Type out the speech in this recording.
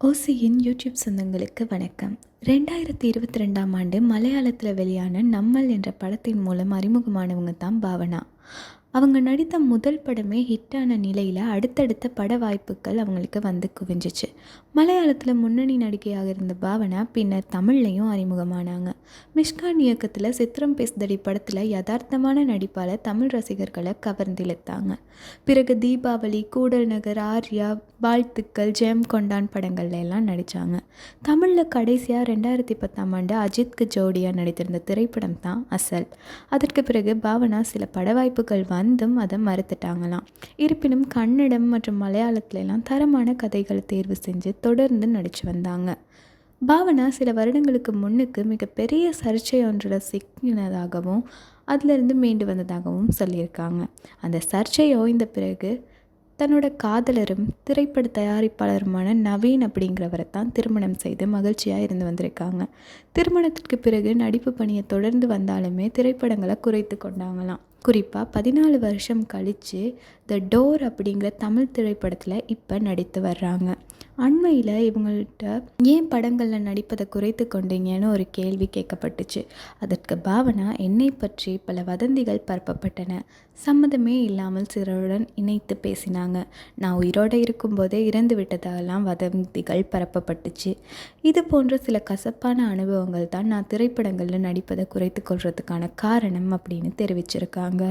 ஓசியின் YouTube சொந்தங்களுக்கு வணக்கம். 2022ஆம் ஆண்டு மலையாளத்தில் வெளியான நம்மள் என்ற படத்தின் மூலம் அறிமுகமானவங்க தான் பாவனா. அவங்க நடித்த முதல் படமே ஹிட்டான நிலையில் அடுத்தடுத்த பட வாய்ப்புகள் அவங்களுக்கு வந்து குவிஞ்சிச்சு. மலையாளத்தில் முன்னணி நடிகையாக இருந்த பாவனா பின்னர் தமிழ்லையும் அறிமுகமானாங்க. மிஷ்கான் இயக்கத்தில் சித்திரம் பேசுதடி படத்தில் யதார்த்தமான நடிப்பால் தமிழ் ரசிகர்களை கவர்ந்திழுத்தாங்க. பிறகு தீபாவளி, கூடல் நகர், ஆர்யா, வாழ்த்துக்கள், ஜெயம் கொண்டான் படங்கள்ல எல்லாம் நடித்தாங்க. தமிழில் கடைசியாக 2010ஆம் ஆண்டு அஜித்க்கு ஜோடியாக நடித்திருந்த திரைப்படம் தான் அசல். அதற்கு பிறகு பாவனா சில பட வாய்ப்புகள் வந்தும் அதை மறுத்துட்டாங்களாம். இருப்பினும் கன்னடம் மற்றும் மலையாளத்துல எல்லாம் தரமான கதைகளை தேர்வு செஞ்சு தொடர்ந்து நடித்து வந்தாங்க. பாவனா சில வருடங்களுக்கு முன்னுக்கு மிகப்பெரிய சர்ச்சை ஒன்றில் சிக்கினதாகவும் அதிலிருந்து மீண்டு வந்ததாகவும் சொல்லியிருக்காங்க. அந்த சர்ச்சையோ இந்த பிறகு தன்னோட காதலரும் திரைப்பட தயாரிப்பாளருமான நவீன் அப்படிங்கிறவரை தான் திருமணம் செய்து மகிழ்ச்சியாக இருந்து வந்திருக்காங்க. திருமணத்திற்கு பிறகு நடிப்பு பணியை தொடர்ந்து வந்தாலுமே திரைப்படங்களை குறைத்து கொண்டாங்களாம். குறிப்பாக 14 வருஷம் கழித்து த டோர் அப்படிங்கிற தமிழ் திரைப்படத்தில் இப்போ நடித்து வர்றாங்க. அண்மையில் இவங்கள்ட்ட ஏன் படங்களில் நடிப்பதை குறைத்து கொண்டீங்கன்னு ஒரு கேள்வி கேட்கப்பட்டுச்சு. அதற்கு பாவனா, என்னை பற்றி பல வதந்திகள் பரப்பப்பட்டன, சம்மதமே இல்லாமல் சிலருடன் இணைத்து பேசினாங்க, நான் உயிரோடு இருக்கும்போதே இறந்து விட்டதாகலாம் வதந்திகள் பரப்பப்பட்டுச்சு. இது போன்ற சில கசப்பான அனுபவங்கள் தான் நான் திரைப்படங்களில் நடிப்பதை குறைத்து கொள்றதுக்கான காரணம் அப்படின்னு தெரிவிச்சிருக்காங்க.